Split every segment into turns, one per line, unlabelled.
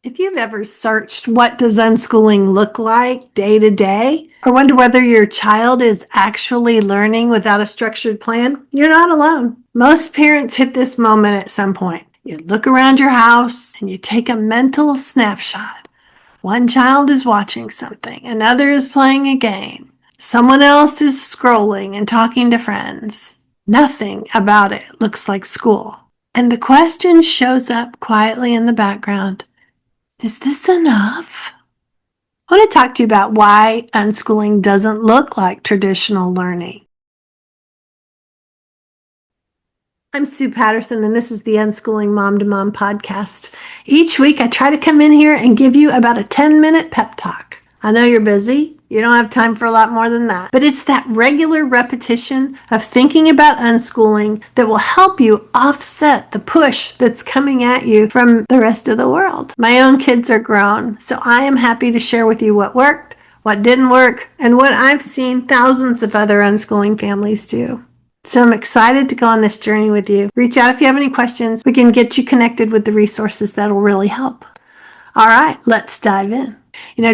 If you've ever searched what does unschooling look like day to day, or wonder whether your child is actually learning without a structured plan, you're not alone. Most parents hit this moment at some point. You look around your house and you take a mental snapshot. One child is watching something, another is playing a game. Someone else is scrolling and talking to friends. Nothing about it looks like school. And the question shows up quietly in the background. Is this enough? I want to talk to you about why unschooling doesn't look like traditional learning. I'm Sue Patterson, and this is the Unschooling Mom to Mom podcast. Each week, I try to come in here and give you about a 10-minute pep talk. I know you're busy. You don't have time for a lot more than that. But it's that regular repetition of thinking about unschooling that will help you offset the push that's coming at you from the rest of the world. My own kids are grown, so I am happy to share with you what worked, what didn't work, and what I've seen thousands of other unschooling families do. So I'm excited to go on this journey with you. Reach out if you have any questions. We can get you connected with the resources that'll really help. All right, let's dive in.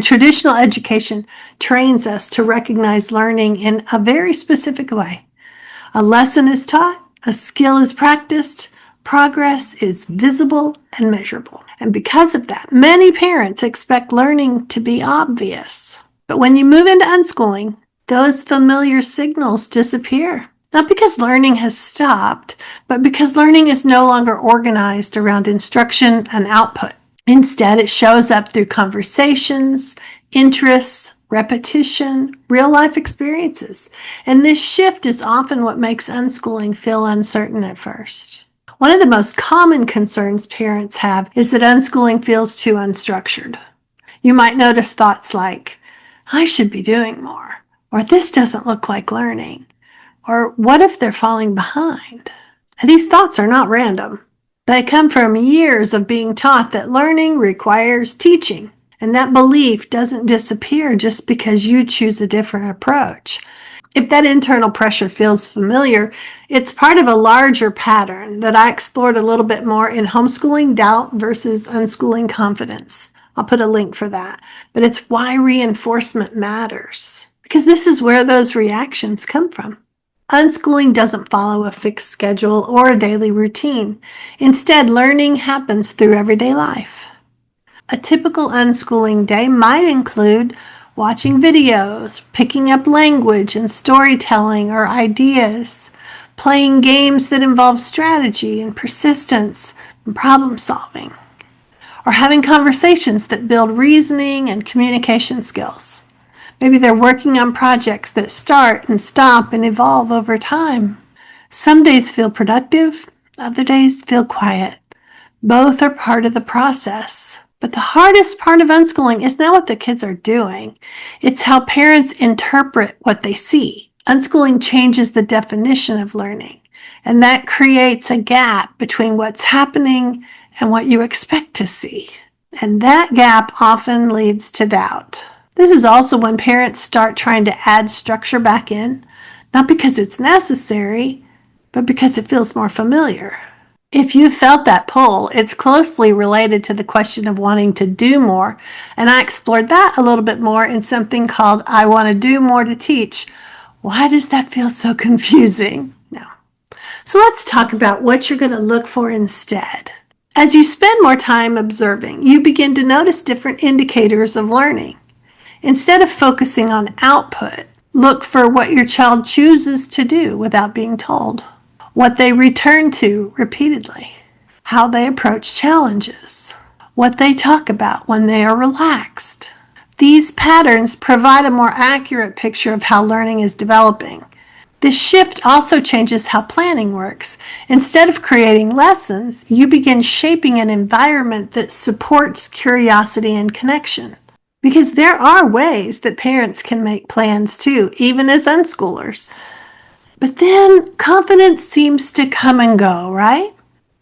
Traditional education trains us to recognize learning in a very specific way. A lesson is taught, a skill is practiced, progress is visible and measurable. And because of that, many parents expect learning to be obvious. But when you move into unschooling, those familiar signals disappear. Not because learning has stopped, but because learning is no longer organized around instruction and output. Instead, it shows up through conversations, interests, repetition, real-life experiences. And this shift is often what makes unschooling feel uncertain at first. One of the most common concerns parents have is that unschooling feels too unstructured. You might notice thoughts like, I should be doing more, or this doesn't look like learning, or what if they're falling behind? And these thoughts are not random. They come from years of being taught that learning requires teaching, and that belief doesn't disappear just because you choose a different approach. If that internal pressure feels familiar, it's part of a larger pattern that I explored a little bit more in Homeschooling Doubt versus Unschooling Confidence. I'll put a link for that. But it's why reinforcement matters, because this is where those reactions come from. Unschooling doesn't follow a fixed schedule or a daily routine. Instead, learning happens through everyday life. A typical unschooling day might include watching videos, picking up language and storytelling or ideas, playing games that involve strategy and persistence and problem solving, or having conversations that build reasoning and communication skills. Maybe they're working on projects that start and stop and evolve over time. Some days feel productive, other days feel quiet. Both are part of the process. But the hardest part of unschooling is not what the kids are doing. It's how parents interpret what they see. Unschooling changes the definition of learning, and that creates a gap between what's happening and what you expect to see. And that gap often leads to doubt. This is also when parents start trying to add structure back in, not because it's necessary, but because it feels more familiar. If you felt that pull, it's closely related to the question of wanting to do more, and I explored that a little bit more in something called I Want to Do More to Teach. Why does that feel so confusing? No. So let's talk about what you're going to look for instead. As you spend more time observing, you begin to notice different indicators of learning. Instead of focusing on output, look for what your child chooses to do without being told, what they return to repeatedly, how they approach challenges, what they talk about when they are relaxed. These patterns provide a more accurate picture of how learning is developing. This shift also changes how planning works. Instead of creating lessons, you begin shaping an environment that supports curiosity and connection. Because there are ways that parents can make plans too, even as unschoolers. But then confidence seems to come and go, right?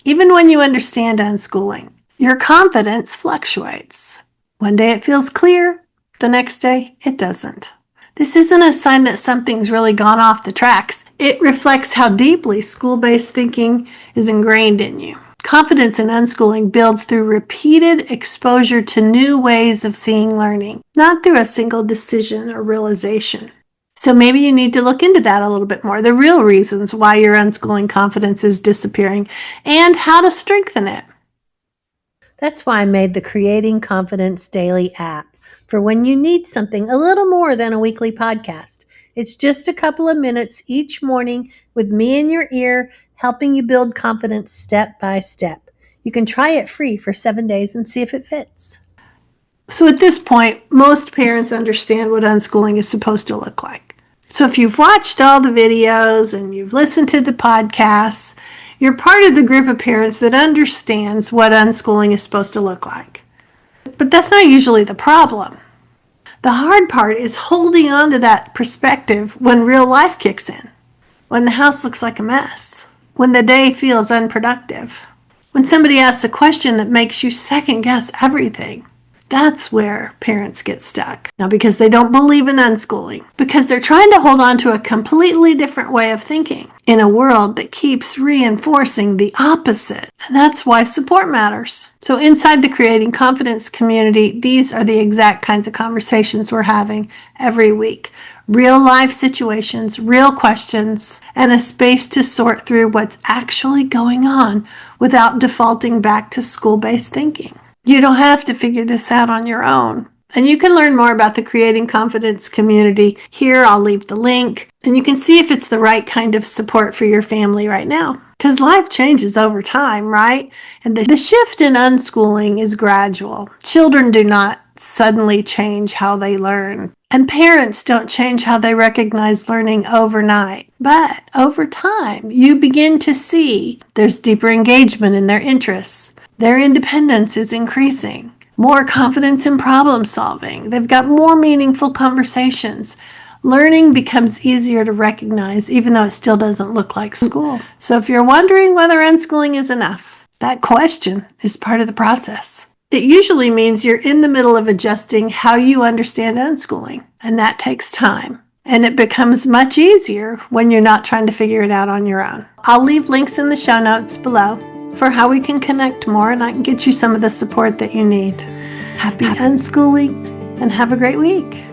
Even when you understand unschooling, your confidence fluctuates. One day it feels clear, the next day it doesn't. This isn't a sign that something's really gone off the tracks. It reflects how deeply school-based thinking is ingrained in you. Confidence in unschooling builds through repeated exposure to new ways of seeing learning, not through a single decision or realization. So maybe you need to look into that a little bit more, the real reasons why your unschooling confidence is disappearing and how to strengthen it. That's why I made the Creating Confidence Daily app for when you need something a little more than a weekly podcast. It's just a couple of minutes each morning with me in your ear, helping you build confidence step by step. You can try it free for 7 days and see if it fits. So at this point, most parents understand what unschooling is supposed to look like. So if you've watched all the videos and you've listened to the podcasts, you're part of the group of parents that understands what unschooling is supposed to look like. But that's not usually the problem. The hard part is holding on to that perspective when real life kicks in, when the house looks like a mess, when the day feels unproductive, when somebody asks a question that makes you second guess everything. That's where parents get stuck. Now, because they don't believe in unschooling, because they're trying to hold on to a completely different way of thinking in a world that keeps reinforcing the opposite. And that's why support matters. So inside the Creating Confidence community, these are the exact kinds of conversations we're having every week. Real life situations, real questions, and a space to sort through what's actually going on without defaulting back to school-based thinking. You don't have to figure this out on your own. And you can learn more about the Creating Confidence community here. I'll leave the link. And you can see if it's the right kind of support for your family right now. Because life changes over time, right? And the shift in unschooling is gradual. Children do not suddenly change how they learn. And parents don't change how they recognize learning overnight. But over time, you begin to see there's deeper engagement in their interests. Their independence is increasing. More confidence in problem solving. They've got more meaningful conversations. Learning becomes easier to recognize, even though it still doesn't look like school. So if you're wondering whether unschooling is enough, that question is part of the process. It usually means you're in the middle of adjusting how you understand unschooling, and that takes time. And it becomes much easier when you're not trying to figure it out on your own. I'll leave links in the show notes below for how we can connect more, and I can get you some of the support that you need. Happy unschooling, and have a great week.